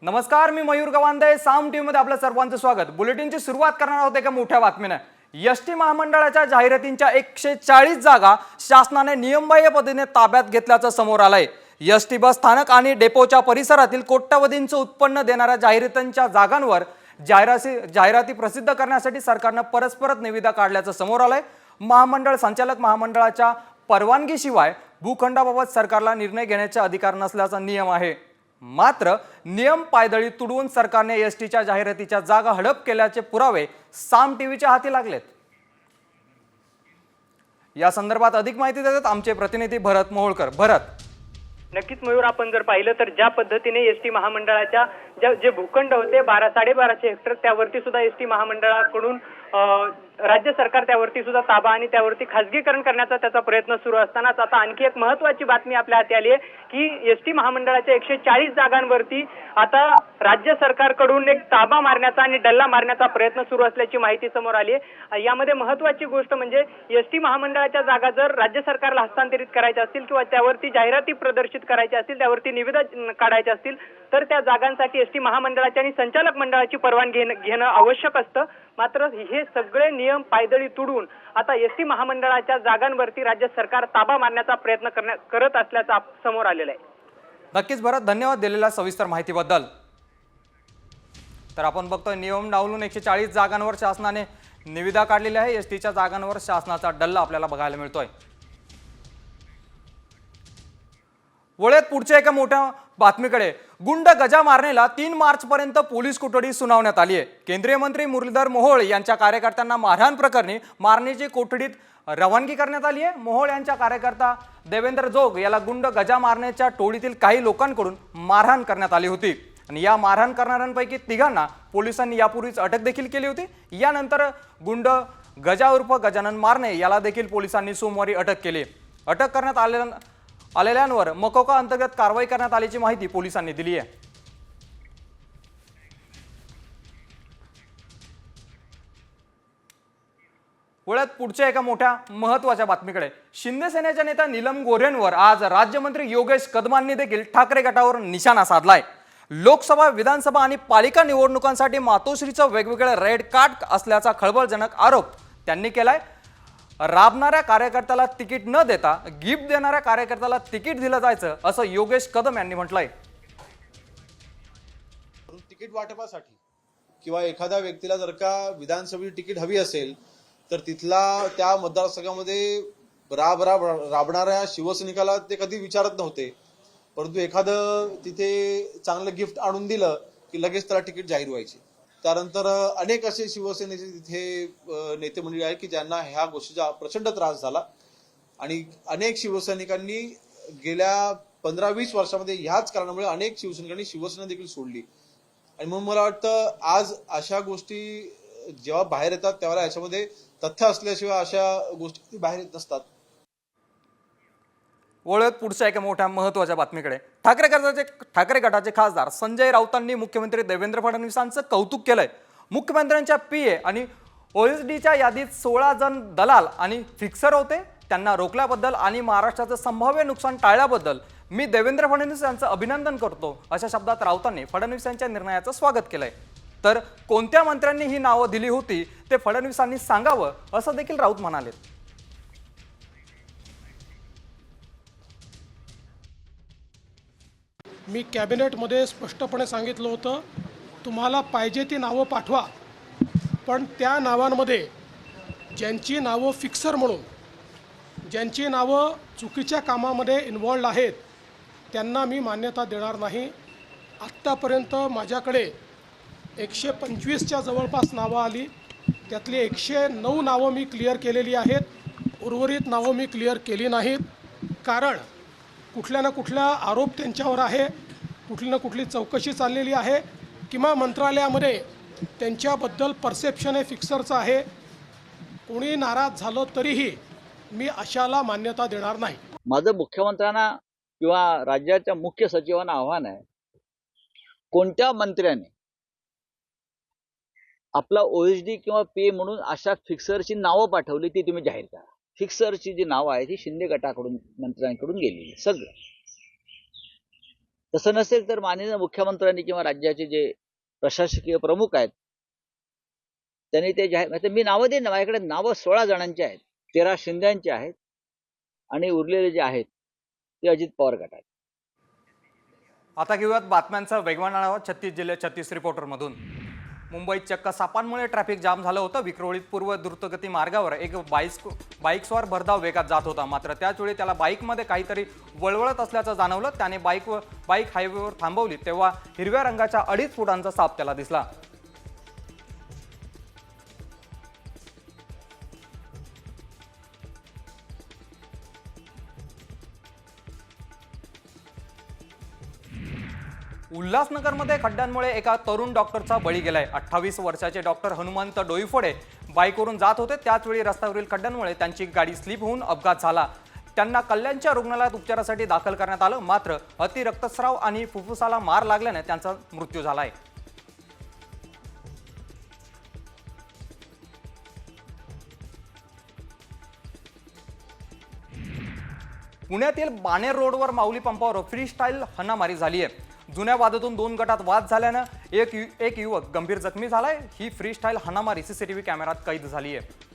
नमस्कार, मी मयूर गवांदे. साम टीव्ही मध्ये आपलं सर्वांचं स्वागत. बुलेटिनची सुरुवात करणार आहोत एका मोठ्या बातमीने. एसटी महामंडळाच्या जाहिरातींच्या 140 जागा शासनाने नियमबाह्य पद्धतीने ताब्यात घेतल्याचं समोर आलंय. एसटी बस स्थानक आणि डेपोच्या परिसरातील कोट्यवधींचं उत्पन्न देणाऱ्या जाहिरातींच्या जागांवर जाहिराती प्रसिद्ध करण्यासाठी सरकारनं परस्पर निविदा काढल्याचं समोर आलंय. महामंडळ संचालक महामंडळाच्या परवानगीशिवाय भूखंडाबाबत सरकारला निर्णय घेण्याचा अधिकार नसल्याचा नियम आहे. मात्र नियम पायदळी तुडवून सरकारने एसटीच्या जाहिरातीच्या जागा हडप केल्याचे पुरावे साम टीव्हीच्या हाती लागलेत. या संदर्भात अधिक माहिती देतात आमचे प्रतिनिधी भरत मोहोळकर. भरत. नक्कीच मयूर, आपण जर पाहिलं तर ज्या पद्धतीने एसटी महामंडळाच्या जे भूखंड होते 12-12.5 हेक्टर त्यावरती सुद्धा एसटी महामंडळाकडून राज्य सरकार त्यावरती सुद्धा ताबा आणि त्यावरती खासगीकरण करण्याचा त्याचा प्रयत्न सुरू असतानाच आता आणखी एक महत्त्वाची बातमी आपल्या हाती आली आहे की एसटी महामंडळाच्या 140 जागांवरती आता राज्य सरकारकडून एक ताबा मारण्याचा आणि डल्ला मारण्याचा प्रयत्न सुरू असल्याची माहिती समोर आली आहे. यामध्ये महत्त्वाची गोष्ट म्हणजे एसटी महामंडळाच्या जागा जर राज्य सरकारला हस्तांतरित करायच्या असतील किंवा त्यावरती जाहिराती प्रदर्शित करायच्या असतील, त्यावरती निविदा काढायच्या असतील तर त्या जागांसाठी एसटी महामंडळाची आणि संचालक मंडळाची परवानगी घेणं आवश्यक असतं. मात्र हे सगळे नियम पायदळी तुडवून आता एसटी महामंडळाच्या जागांवरती राज्य सरकार ताबा मारण्याचा प्रयत्न करत असल्याचं समोर आलेलं आहे. नक्कीच भरत, धन्यवाद दिलेल्या सविस्तर माहितीबद्दल. तर आपण बघतोय नियम डावलून 140 जागांवर शासनाने निविदा काढलेली आहे. एसटीच्या जागांवर शासनाचा डल्ला आपल्याला बघायला मिळतोय. वळत पुढच्या एका मोठ्या बातमीकडे. गुंड गजा मारणेला 3 मार्च पर्यंत पोलीस कोठडी सुनावण्यात आली आहे. केंद्रीय मंत्री मुरलीधर मोहोळ यांच्या कार्यकर्त्यांना मारहाण प्रकरणी मारण्याची कोठडीत रवानगी करण्यात आली आहे. मोहोळ यांच्या कार्यकर्ता देवेंद्र जोग याला गुंड गजा मारण्याच्या टोळीतील काही लोकांकडून मारहाण करण्यात आली होती आणि या मारहाण करणाऱ्यांपैकी 3घांना पोलिसांनी यापूर्वीच अटक देखील केली होती. यानंतर गुंड गजा उर्फ गजानन मारणे याला देखील पोलिसांनी सोमवारी अटक केली. अटक करण्यात आलेल्यांवर मकोका अंतर्गत कारवाई करण्यात आल्याची माहिती पोलिसांनी दिली आहे. वळत पुढच्या एका मोठ्या महत्त्वाच्या बातमीकडे. शिंदे सेनेच्या नेत्या नीलम गोऱ्हेंवर आज राज्यमंत्री योगेश कदमांनी देखील ठाकरे गटावर निशाणा साधलाय. लोकसभा, विधानसभा आणि पालिका निवडणुकांसाठी मातोश्रीचं वेगवेगळे रेड कार्ड असल्याचा खळबळजनक आरोप त्यांनी केलाय. राबणाऱ्या कार्यकर्त्याला तिकीट न देता गिफ्ट देणाऱ्या कार्यकर्त्याला तिकीट दिलं जायचं असं योगेश कदम यांनी म्हटलंय. तिकीट वाटपासाठी किंवा एखाद्या व्यक्तीला जर का विधानसभेची तिकीट हवी असेल तर तिथला त्या मतदारसंघामध्ये राबणाऱ्या शिवसैनिकाला ते कधी विचारत नव्हते. परंतु एखादं तिथे चांगलं गिफ्ट आणून दिलं की लगेच त्याला तिकीट जाहीर व्हायची. त्यानंतर अनेक असे शिवसेनेचे तिथे नेते मंडळी आहेत की ज्यांना ह्या गोष्टीचा प्रचंड त्रास झाला आणि अनेक शिवसैनिकांनी गेल्या 15-20 वर्षामध्ये ह्याच कारणामुळे अनेक शिवसैनिकांनी शिवसेना देखील सोडली. आणि म्हणून मला वाटतं आज अशा गोष्टी जेव्हा बाहेर येतात तेव्हा याच्यामध्ये तथ्य असल्याशिवाय अशा गोष्टी बाहेर येत नसतात. वळत पुढच्या एका मोठ्या महत्त्वाच्या बातमीकडे. ठाकरे गटाचे खासदार संजय राऊतांनी मुख्यमंत्री देवेंद्र फडणवीसांचं कौतुक केलंय. मुख्यमंत्र्यांच्या पीए आणि ओएसडीच्या यादीत 16 जण दलाल आणि फिक्सर होते, त्यांना रोखल्याबद्दल आणि महाराष्ट्राचं संभाव्य नुकसान टाळल्याबद्दल मी देवेंद्र फडणवीस यांचं अभिनंदन करतो अशा शब्दात राऊतांनी फडणवीस यांच्या निर्णयाचं स्वागत केलंय. तर कोणत्या मंत्र्यांनी ही नावं दिली होती ते फडणवीसांनी सांगावं असं देखील राऊत म्हणाले. मी कॅबिनेटमध्ये स्पष्टपणे सांगितलं होतं, तुम्हाला पाहिजे ती नावं पाठवा, पण त्या नावांमध्ये ज्यांची नावं फिक्सर म्हणून, ज्यांची नावं चुकीच्या कामामध्ये इन्व्हॉल्ड आहेत त्यांना मी मान्यता देणार नाही. आत्तापर्यंत माझ्याकडे 125च्या जवळपास नावं आली, त्यातली 109 नावं मी क्लिअर केलेली आहेत. उर्वरित नावं मी क्लिअर केली नाहीत, कारण कुठल्या ना कुठला आरोप त्यांच्यावर आहे, कुठली ना कुठली चौकशी चाललेली आहे किंवा मंत्रालयामध्ये त्यांच्याबद्दल परसेप्शन हे फिक्सरचं आहे. कोणी नाराज झालं तरीही मी अशाला मान्यता देणार नाही. माझं मुख्यमंत्र्यांना किंवा राज्याच्या मुख्य सचिवांना आव्हान आहे, कोणत्या मंत्र्याने आपला ओएसडी किंवा पे म्हणून अशा फिक्सरची नावं पाठवली ती तुम्ही जाहीर करा. फिक्सरची जी नावं आहे ती शिंदे गटाकडून मंत्र्यांकडून गेलेली सगळं. तसं नसेल तर माननीय मुख्यमंत्र्यांनी किंवा राज्याचे जे प्रशासकीय प्रमुख आहेत त्यांनी ते जाहीर, म्हणजे मी नावं देईन ना, माझ्याकडे नावं 16 जणांची आहेत. 13 शिंद्यांची आहेत आणि उरलेले जे आहेत ते अजित पवार गटात. आता घेऊयात बातम्यांचा वेगवान आढावा 36 जिल्हे 36 रिपोर्टरमधून. मुंबईत चक्क सापांमुळे ट्रॅफिक जाम झालं होतं. विक्रोळीत पूर्व द्रुतगती मार्गावर एक बाईकस्वार भरधाव वेगात जात होता. मात्र त्याचवेळी त्याला बाईकमध्ये काहीतरी वळवळत असल्याचं जाणवलं. त्याने बाईक हायवेवर थांबवली तेव्हा हिरव्या रंगाच्या 2.5 फुटांचा साप त्याला दिसला. उल्हासनगरमध्ये खड्ड्यांमुळे एका तरुण डॉक्टरचा बळी गेलाय. 28 वर्षाचे डॉक्टर हनुमंत डोईफोडे बाईकवरून जात होते. त्याचवेळी रस्त्यावरील खड्ड्यांमुळे त्यांची गाडी स्लिप होऊन अपघात झाला. त्यांना कल्याणच्या रुग्णालयात उपचारासाठी दाखल करण्यात आलं. मात्र अति रक्तस्राव आणि फुफ्फुसाला मार लागल्याने त्यांचा मृत्यू झालाय. पुण्यातील बाणेर रोडवर माऊली पंपावर फ्री स्टाईल हाणामारी झाली आहे. जुन्या वादातून 2 गटात वाद झाल्यानं एक युवक गंभीर जखमी झालाय. ही फ्री स्टाईल हाणामारी सीसीटीव्ही कॅमेऱ्यात कैद झाली आहे.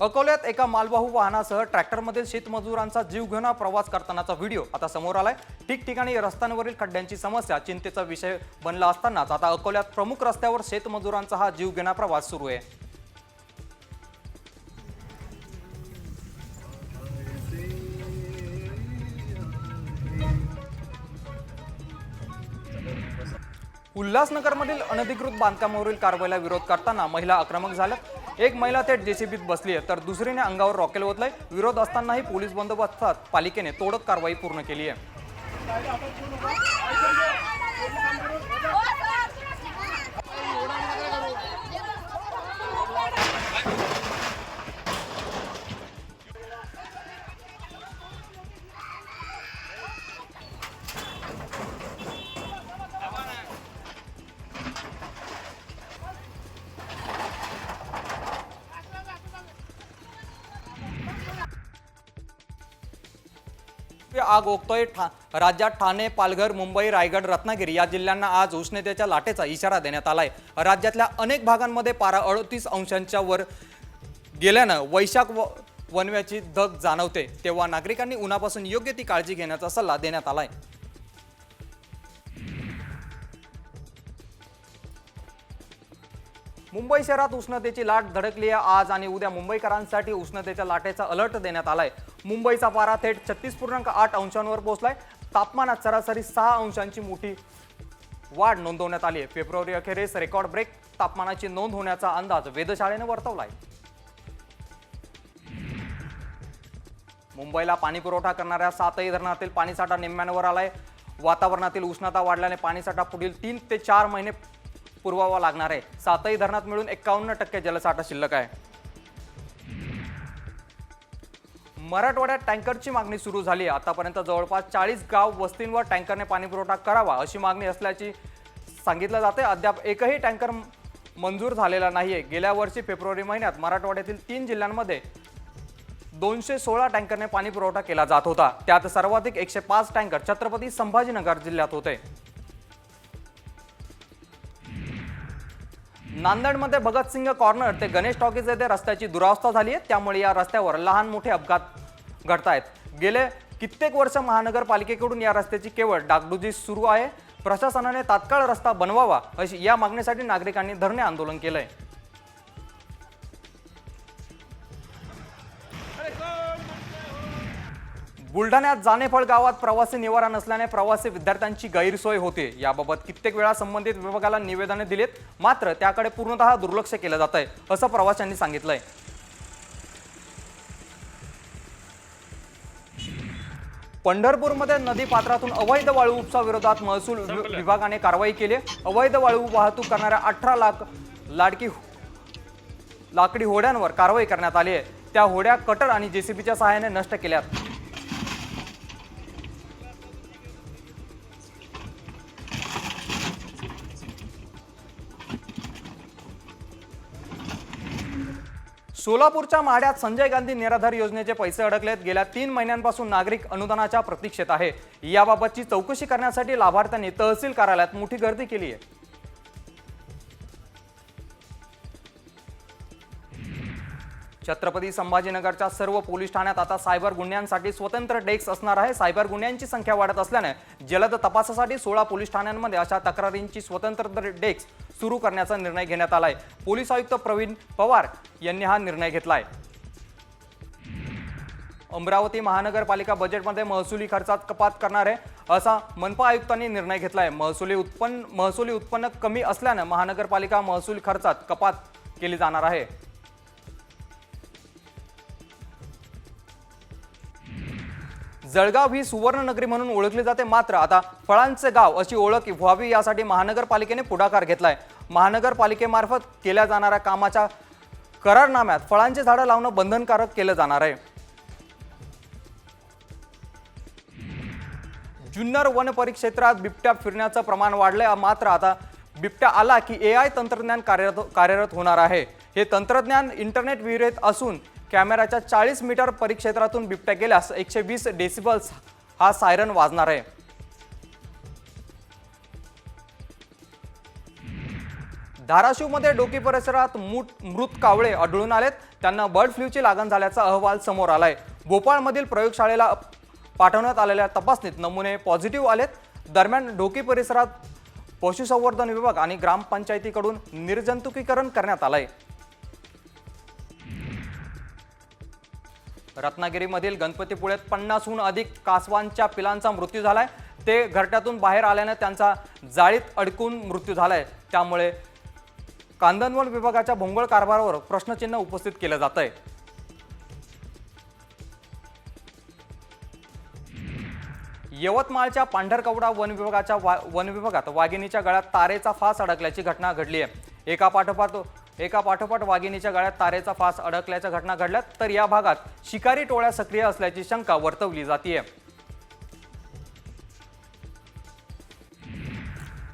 अकोल्यात एका मालवाहू वाहनासह ट्रॅक्टरमधील शेतमजुरांचा जीवघेणा प्रवास करतानाचा व्हिडिओ आता समोर आलाय. ठिकठिकाणी रस्त्यांवरील खड्ड्यांची समस्या चिंतेचा विषय बनला असतानाच आता अकोल्यात प्रमुख रस्त्यावर शेतमजुरांचा हा जीवघेणा प्रवास सुरू आहे. उल्हासनगरमधील अनधिकृत बांधकामावरील कारवाईला विरोध करताना महिला आक्रमक झाल्यात. एक महिला थेट जेसीबीत बसली आहे तर दुसरीने अंगावर रॉकेल ओतलंय. विरोध असतानाही पोलीस बंदोबस्तात पालिकेने तोडक कारवाई पूर्ण केली आहे. आग ओकतोय. राज्यात ठाणे, पालघर, मुंबई, रायगड, रत्नागिरी या जिल्ह्यांना आज उष्णतेच्या लाटेचा इशारा देण्यात आलाय. राज्यातल्या अनेक भागांमध्ये पारा 38 अंशांच्या वर गेल्यानं वैशाख वणव्याची धग जाणवते. तेव्हा नागरिकांनी उन्हापासून योग्य ती काळजी घेण्याचा सल्ला देण्यात आलाय. मुंबई शहरात उष्णतेची लाट धडकली आहे. आज आणि उद्या मुंबईकरांसाठी उष्णतेच्या लाटेचा अलर्ट देण्यात आलाय. मुंबईचा पारा थेट 36.8 अंशांवर पोहोचलाय. तापमानात सरासरी 6 अंशांची मोठी वाढ नोंदवण्यात आली आहे. फेब्रुवारी अखेरीस रेकॉर्ड ब्रेक तापमानाची नोंद होण्याचा अंदाज वेधशाळेने वर्तवलाय. मुंबईला पाणी पुरवठा करणाऱ्या 7ही धरणातील पाणीसाठा निम्म्यावर आलाय. वातावरणातील उष्णता वाढल्याने पाणीसाठा पुढील 3 ते 4 महिने पुरवावा लागणार आहे. 7ही धरणात मिळून 51% जलसाठा शिल्लक आहे. मराठवाड्यात टँकरची मागणी सुरू झाली आहे. आतापर्यंत जवळपास 40 गाव वस्तींवर टँकरने पाणी पुरवठा करावा अशी मागणी असल्याची सांगितलं जाते. अद्याप एकही टँकर मंजूर झालेला नाहीये. गेल्या वर्षी फेब्रुवारी महिन्यात मराठवाड्यातील 3 जिल्ह्यांमध्ये 216 टँकरने पाणी पुरवठा केला जात होता. त्यात सर्वाधिक 105 टँकर छत्रपती संभाजीनगर जिल्ह्यात होते. नांदेडमध्ये भगतसिंग कॉर्नर ते गणेश टॉकीज येथे रस्त्याची दुरावस्था झाली आहे. त्यामुळे या रस्त्यावर लहान मोठे अपघात घडतायत. गेले कित्येक वर्ष महानगरपालिकेकडून या रस्त्याची केवळ डागडुजी सुरू आहे. प्रशासनाने तात्काळ रस्ता बनवावा अशी या मागणीसाठी नागरिकांनी धरणे आंदोलन केलंय. बुलढाण्यात जानेफळ गावात प्रवासी निवारा नसल्याने प्रवासी विद्यार्थ्यांची गैरसोय होते. याबाबत कित्येक वेळा संबंधित विभागाला निवेदने दिलीत, मात्र त्याकडे पूर्णतः दुर्लक्ष केलं जात आहे असं प्रवाशांनी सांगितलंय. पंढरपूरमध्ये नदी पात्रातून अवैध वाळू उपसा विरोधात महसूल विभागाने कारवाई केली. अवैध वाळू वाहतूक करणाऱ्या 18 लाकडी होड्यांवर कारवाई करण्यात आली आहे. त्या होड्या कटर आणि जेसीबीच्या सहाय्याने नष्ट केल्यात. सोलापूरच्या माढ्यात संजय गांधी निराधार योजनेचे पैसे अडकलेत. गेल्या 3 महिन्यांपासून नागरिक अनुदानाच्या प्रतीक्षेत आहे. याबाबतची चौकशी करण्यासाठी लाभार्थ्यांनी तहसील कार्यालयात मोठी गर्दी केली आहे. छत्रपती संभाजीनगरच्या सर्व पोलीस ठाण्यात आता सायबर गुन्ह्यांसाठी स्वतंत्र डेस्क असणार आहे. सायबर गुन्ह्यांची संख्या वाढत असल्याने जलद तपासासाठी 16 पोलीस ठाण्यांमध्ये अशा तक्रारींची स्वतंत्र डेस्क सुरू करण्याचा निर्णय घेण्यात आलाय. पोलीस आयुक्त प्रवीण पवार यांनी हा निर्णय घेतलाय. अमरावती महानगरपालिका बजेटमध्ये महसुली खर्चात कपात करणार आहे असा मनपा आयुक्तांनी निर्णय घेतलाय. महसुली उत्पन्न कमी असल्याने महानगरपालिका महसूल खर्चात कपात केली जाणार आहे. जळगाव ही सुवर्णनगरी म्हणून ओळखली जाते, मात्र आता फळांचे गाव अशी ओळख व्हावी यासाठी महानगरपालिकेने पुढाकार घेतलाय. महानगरपालिकेमार्फत केल्या जाणाऱ्या कामाच्या करारनाम्यात फळांची झाडं लावणं बंधनकारक केलं जाणार आहे. जुन्नर वन परिक्षेत्रात बिबट्या फिरण्याचं प्रमाण वाढलंय, मात्र आता बिबट्या आला की AI तंत्रज्ञान कार्यरत होणार आहे. हे तंत्रज्ञान इंटरनेट विरहित असून कॅमेराच्या 40 मीटर परिक्षेत्रातून बिबट्या गेल्यास 120 डेसिबल्स हा सायरन वाजणार आहे. धाराशिवमध्ये डोकी परिसरात मृत कावळे आढळून आलेत. त्यांना बर्ड फ्लूची लागण झाल्याचा अहवाल समोर आलाय. भोपाळमधील प्रयोगशाळेला पाठवण्यात आलेल्या तपासणीत नमुने पॉझिटिव्ह आलेत. दरम्यान डोकी परिसरात पशुसंवर्धन विभाग आणि ग्रामपंचायतीकडून निर्जंतुकीकरण करण्यात आलंय. रत्नागिरीमधील गणपतीपुळ्यात 50हून अधिक कासवांच्या पिलांचा मृत्यू झालाय. ते घरट्यातून बाहेर आल्याने त्यांचा जाळीत अडकून मृत्यू झालाय. त्यामुळे कांदनवन विभागाच्या भोंगळ कारभारावर प्रश्नचिन्ह उपस्थित केलं जातंय. यवतमाळच्या पांढरकवडा वन विभागात वाघिणीच्या गळ्यात तारेचा फास अडकल्याची घटना घडली आहे. एका पाठोपाठ वाघिणीच्या गळ्यात तारेचा फास अडकल्याच्या घटना घडल्यात, तर या भागात शिकारी टोळ्या सक्रिय असल्याची शंका वर्तवली जाते.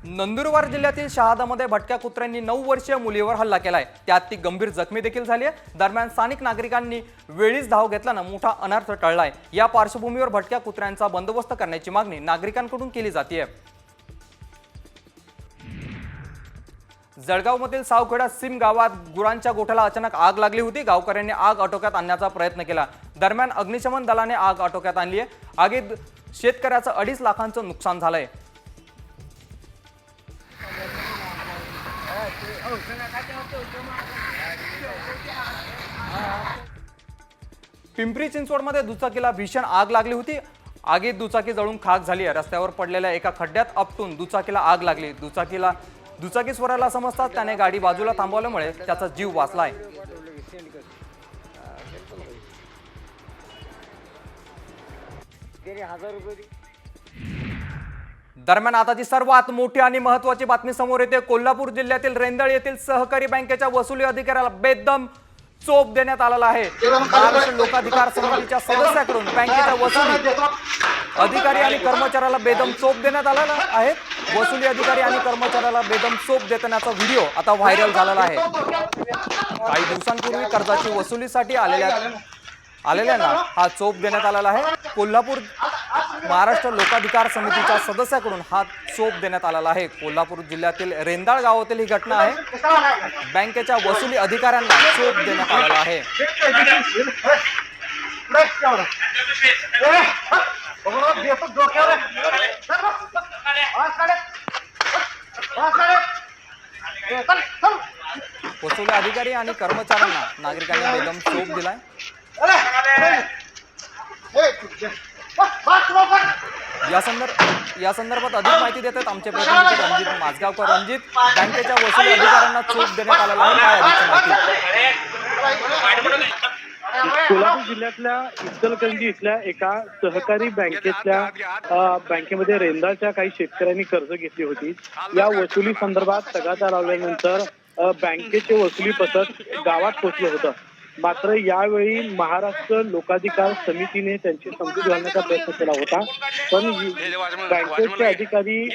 नंदुरबार जिल्ह्यातील शहादामध्ये भटक्या कुत्र्यांनी 9 वर्षीय मुलीवर हल्ला केलाय. त्यात ती गंभीर जखमी देखील झाली आहे. दरम्यान स्थानिक नागरिकांनी वेळीच धाव घेतल्यानं मोठा अनर्थ टळलाय. या पार्श्वभूमीवर भटक्या कुत्र्यांचा बंदोबस्त करण्याची मागणी नागरिकांकडून केली जाते. जळगावमधील सावखेडा सिम गावात गुरांच्या गोठ्याला अचानक आग लागली होती. गावकऱ्यांनी आग आटोक्यात आणण्याचा प्रयत्न केला. दरम्यान अग्निशमन दलाने आग आटोक्यात आणली आहे. आगीत शेतकऱ्याचं 2.5 लाखांचं नुकसान झालंय. पिंपरी चिंचवडमध्ये दुचाकीला भीषण आग लागली होती. आगीत दुचाकी जळून खाक झाली आहे. रस्त्यावर पडलेल्या एका खड्ड्यात आपटून दुचाकीला आग लागली. दुचाकी स्वराला समजतात त्याने गाडी बाजूला थांबवल्यामुळे त्याचा जीव वाचलाय. दरम्यान आताची सर्वात मोठी आणि महत्त्वाची बातमी समोर येते. कोल्हापूर जिल्ह्यातील रेंदळ येथील सहकारी बँकेच्या वसुली अधिकाऱ्याला बेदम चोप देण्यात आलेला आहे. महाराष्ट्र लोकाधिकार समितीच्या सदस्याकडून बँकेच्या वसुली अधिकारी आणि कर्मचाऱ्याला बेदम चोप देण्यात आलेला आहे. वसुली अधिकारी आणि कर्मचाऱ्याला बेदम चोप देतानाचा व्हिडिओ आता व्हायरल झालेला आहे. काही दिवसांपूर्वी कर्जाची वसुलीसाठी आलेल्यांना हा चोप देण्यात आलेला आहे. कोल्हापूर महाराष्ट्र लोकाधिकार समितीच्या सदस्याकडून हा चोप देण्यात आलेला आहे. कोल्हापूर जिल्ह्यातील रेंदाळ गावातील ही घटना आहे. बँकेच्या वसुली अधिकाऱ्यांना चोप देण्यात आलेला आहे. वसुली अधिकारी आणि कर्मचाऱ्यांना नागरिकांनी बेदम चोप दिलाय. या संदर्भात अधिक माहिती देतात आमचे प्रतिनिधी रणजित माझगावकर. रणजित, बँकेच्या वसुली अधिकाऱ्यांना चोप देण्यात आलेला आहे, काय अधिक माहिती? कोल्हापूर जिल्ह्यातल्या इचलकरंजी इथल्या एका सहकारी बँकेमध्ये रेंदाळच्या काही शेतकऱ्यांनी कर्ज घेतली होती. या वसुली संदर्भात तगादा लावल्यानंतर बँकेचे वसुली पथक गावात पोहोचलं होतं. मात्र यावेळी महाराष्ट्र लोकाधिकार समितीने त्यांची समजूत घालण्याचा प्रयत्न केला होता, पण बँकेचे अधिकारी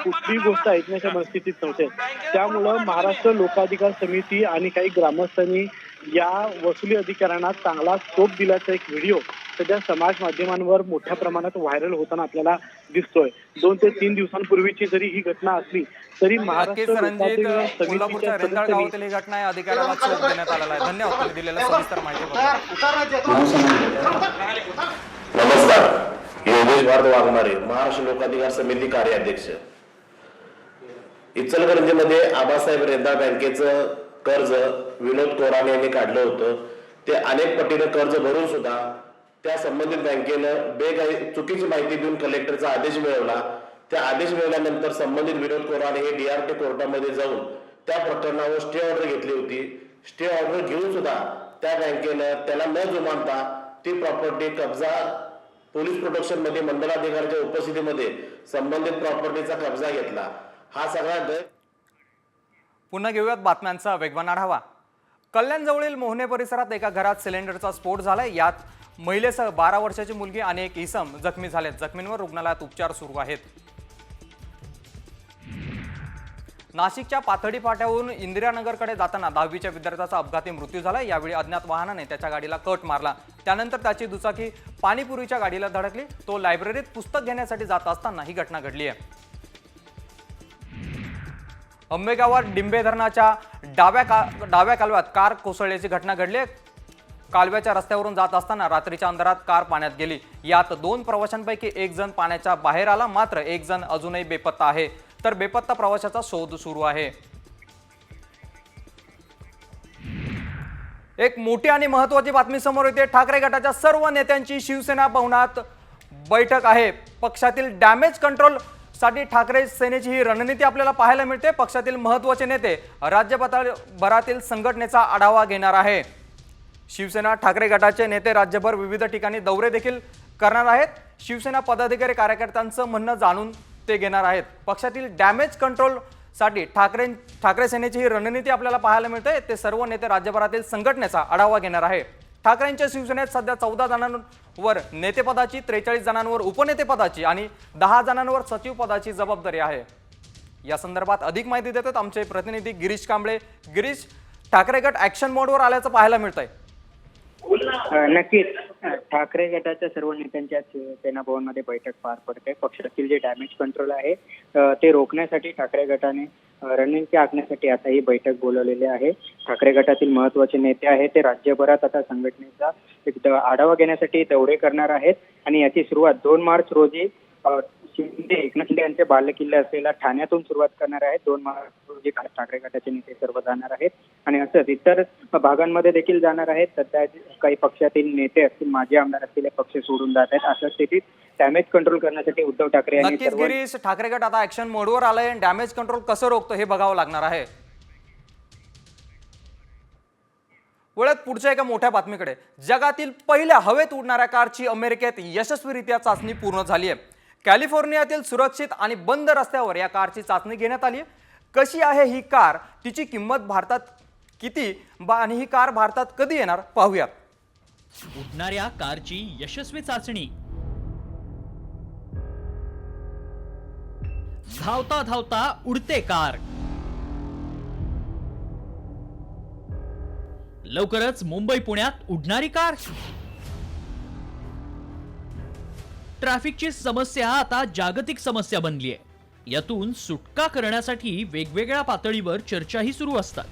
कुठलीही गोष्ट ऐकण्याच्या मनस्थितीत नव्हते. त्यामुळं महाराष्ट्र लोकाधिकार समिती आणि काही ग्रामस्थांनी या वसुली अधिकाऱ्यांना चांगला स्कोप दिल्याचा एक व्हिडिओ सध्या समाज माध्यमांवर मोठ्या प्रमाणात व्हायरल होताना आपल्याला दिसतोय. 2 ते 3 दिवसांपूर्वीची जरी ही घटना असली तरी नक्कीच महाराष्ट्र रणजित, लोकतांत्रिक कोल्हापूरच्या समितीच्या रेंदाळ सदस्यांनी गावातील ही घटना आहे. अधिकाऱ्याला चोप देण्यात आलेला आहे. धन्यवाद तुम्ही दिलेल्या सविस्तर माहितीबद्दल. नमस्कार, योगेश भारत वाघमारे, महाराष्ट्र लोकाधिकार समिती कार्याध्यक्ष. इचलकरंजीमध्ये आबासाहेब रेंदाळ बँकेचं कर्ज विनोद कोराणे यांनी काढलं होतं. ते अनेक पटीने कर्ज भरून सुद्धा त्या संबंधित बँकेनं चुकीची माहिती देऊन कलेक्टरचा आदेश मिळवला. त्या आदेश मिळवल्यानंतर संबंधित विनोद कोराणे हे DRT कोर्टामध्ये जाऊन त्या प्रकरणावर स्टे ऑर्डर घेतली होती. स्टे ऑर्डर घेऊन सुद्धा त्या बँकेनं त्याला न जुमानता ती प्रॉपर्टी कब्जा पोलीस प्रोटेक्शन मध्ये मंडलाधिकाऱ्याच्या उपस्थितीमध्ये संबंधित प्रॉपर्टीचा कब्जा घेतला. हा सगळा पुन्हा घेऊयात बातम्यांचा वेगवान आढावा. कल्याणजवळील मोहने परिसरात एका घरात सिलेंडरचा स्फोट झालाय. यात महिलेसह 12 वर्षाची मुलगी आणि एक इसम जखमी झालेत. जखमींवर रुग्णालयात उपचार सुरू आहेत. नाशिकच्या पाथडी फाट्यावरून इंदिरानगरकडे जाताना 10वीच्या विद्यार्थ्याचा अपघाती मृत्यू झाला. यावेळी अज्ञात वाहनाने त्याच्या गाडीला कट मारला. त्यानंतर त्याची दुचाकी पाणीपुरीच्या गाडीला धडकली. तो लायब्ररीत पुस्तक घेण्यासाठी जात असताना ही घटना घडली आहे. अंबेगावात डिंबे धरणाच्या डाव्या कालव्यात कार कोसळल्याची घटना घडली. कालव्याच्या रस्त्यावरून जात असताना रात्रीच्या अंधारात कार पाण्यात गेली. यात 2 प्रवाशांपैकी एक जण पाण्याच्या बाहेर आला, मात्र एक जण अजूनही बेपत्ता आहे. तर बेपत्ता प्रवाशाचा शोध सुरू आहे. एक मोठी आणि महत्त्वाची बातमी समोर येते. ठाकरे गटाच्या सर्व नेत्यांची शिवसेना भवनात बैठक आहे. पक्षातील डॅमेज कंट्रोल साठी ठाकरे सेनेची ही रणनीती आपल्याला पाहायला मिळते. पक्षातील महत्त्वाचे नेते राज्य पातळीवरील संघटनेचा आढावा घेणार आहे. शिवसेना ठाकरे गटाचे नेते राज्यभर विविध ठिकाणी दौरे देखील करणार आहेत. शिवसेना पदाधिकारी कार्यकर्त्यांचं म्हणणं जाणून ते घेणार आहेत. पक्षातील डॅमेज कंट्रोल साठी ठाकरे सेनेची ही रणनीती आपल्याला पाहायला मिळते. ते सर्व नेते राज्यभरातील संघटनेचा आढावा घेणार आहे. ठाकरेंच्या शिवसेनेत सध्या 14 जणांवर नेतेपदाची, 43 जणांवर उपनेतेपदाची आणि 10 जणांवर सचिव पदाची जबाबदारी आहे. या संदर्भात अधिक माहिती देतात आमचे प्रतिनिधी गिरीश कांबळे. गिरीश, ठाकरे गट ऍक्शन मोडवर आल्याचं पाहायला मिळतंय. नक्कीच ठाकरे गटाच्या सर्व नेत्यांच्या सेना भवनमध्ये बैठक पार पडते. पक्षातील जे डॅमेज कंट्रोल आहे ते रोखण्यासाठी ठाकरे गटाने रणनीती आखण्यासाठी आता ही बैठक बोलवलेली आहे. ठाकरे गटातील महत्त्वाचे नेते आहेत ते राज्यभरात आता संघटनेचा एक आढावा घेण्यासाठी दौरे करणार आहेत आणि याची सुरुवात 2 मार्च रोजी एकनाथ शिंदे यांचे बालेकिल्ले असलेल्या ठाण्यातून सुरुवात करणार आहेत. 2 मार्च रोजी ठाकरे गटाचे नेते सर्व जाणार आहेत आणि असंच इतर भागांमध्ये देखील जाणार आहेत. सध्या काही पक्षातील नेते असतील, माजी आमदार असतील, पक्ष सोडून जात आहेत. अशा स्थितीत डॅमेज कंट्रोल करण्यासाठी उद्धव ठाकरे यांनी नक्कीच गिरीश, ठाकरे गट आता ऍक्शन मोडवर आलाय. डॅमेज कंट्रोल कसं रोखतो हे बघावं लागणार आहे. वळत पुढच्या एका मोठ्या बातमीकडे. जगातील पहिल्या हवेत उडणाऱ्या कारची अमेरिकेत यशस्वीरित्या चाचणी पूर्ण झाली आहे. कॅलिफोर्नियातील सुरक्षित आणि बंद रस्त्यावर या कारची चाचणी घेण्यात आली. कशी आहे ही कार, तिची किंमत भारतात किती आणि ही कार भारतात कधी येणार पाहूयात. उडणाऱ्या कारची यशस्वी चाचणी. धावता धावता उडते कार. लवकरच मुंबई पुण्यात उडणारी कार. ट्रॅफिकची समस्या आता जागतिक समस्या बनली आहे. यातून सुटका करण्यासाठी वेगवेगळ्या पातळीवर चर्चाही सुरू असतात.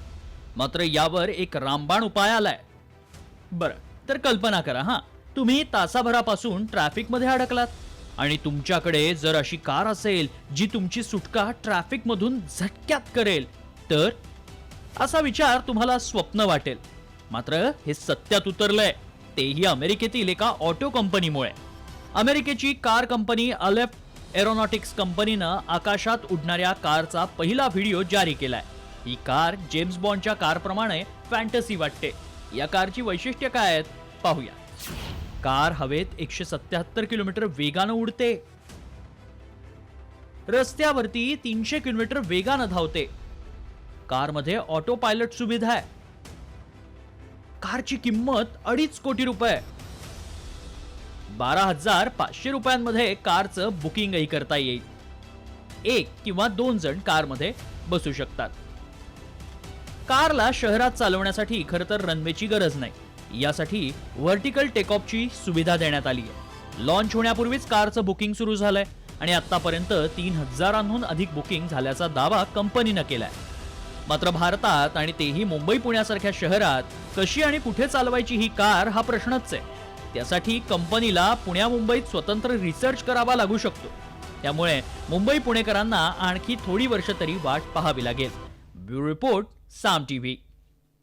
मात्र यावर एक रामबाण उपाय आलाय. बरं, तर कल्पना करा तुम्ही तासाभरापासून ट्रॅफिकमध्ये अडकलात आणि तुमच्याकडे जर अशी कार असेल जी तुमची सुटका ट्रॅफिकमधून झटक्यात करेल, तर असा विचार तुम्हाला स्वप्न वाटेल. मात्र हे सत्यात उतरलंय, तेही अमेरिकेतील एका ऑटो कंपनीमुळे. अमेरिकेची कार कंपनी अलेफ एरोनॉटिक्स कंपनीनं आकाशात उडणाऱ्या कारचा पहिला व्हिडिओ जारी केलाय. ही कार जेम्स बॉन्डच्या कारप्रमाणे फॅन्टसी वाटते. या कारची वैशिष्ट्य काय आहेत पाहूया. कार हवेत 177 किलोमीटर वेगानं उडते. रस्त्यावरती 300 किलोमीटर वेगानं धावते. कारमध्ये ऑटो पायलट सुविधा आहे. कारची किंमत 2.5 कोटी रुपये. 12,500 रुपयांमध्ये कारचं बुकिंगही करता येईल. 1 किंवा 2 जण कारमध्ये बसू शकतात. कारला शहरात चालवण्यासाठी खरं तर रनवेची गरज नाही. यासाठी व्हर्टिकल टेकऑफची सुविधा देण्यात आली आहे. लॉन्च होण्यापूर्वीच कारचं बुकिंग सुरू झालंय आणि आतापर्यंत 3,000हून अधिक बुकिंग झाल्याचा दावा कंपनीनं केलाय. मात्र भारतात आणि तेही मुंबई पुण्यासारख्या शहरात कशी आणि कुठे चालवायची ही कार हा प्रश्नच आहे. त्यासाठी कंपनीला पुण्या मुंबईत स्वतंत्र रिसर्च करावा लागू शकतो. त्यामुळे मुंबई पुणेकरांना आणखी थोडी वर्ष तरी वाट पाहावी लागेल. ब्युरो रिपोर्ट, साम टीव्ही.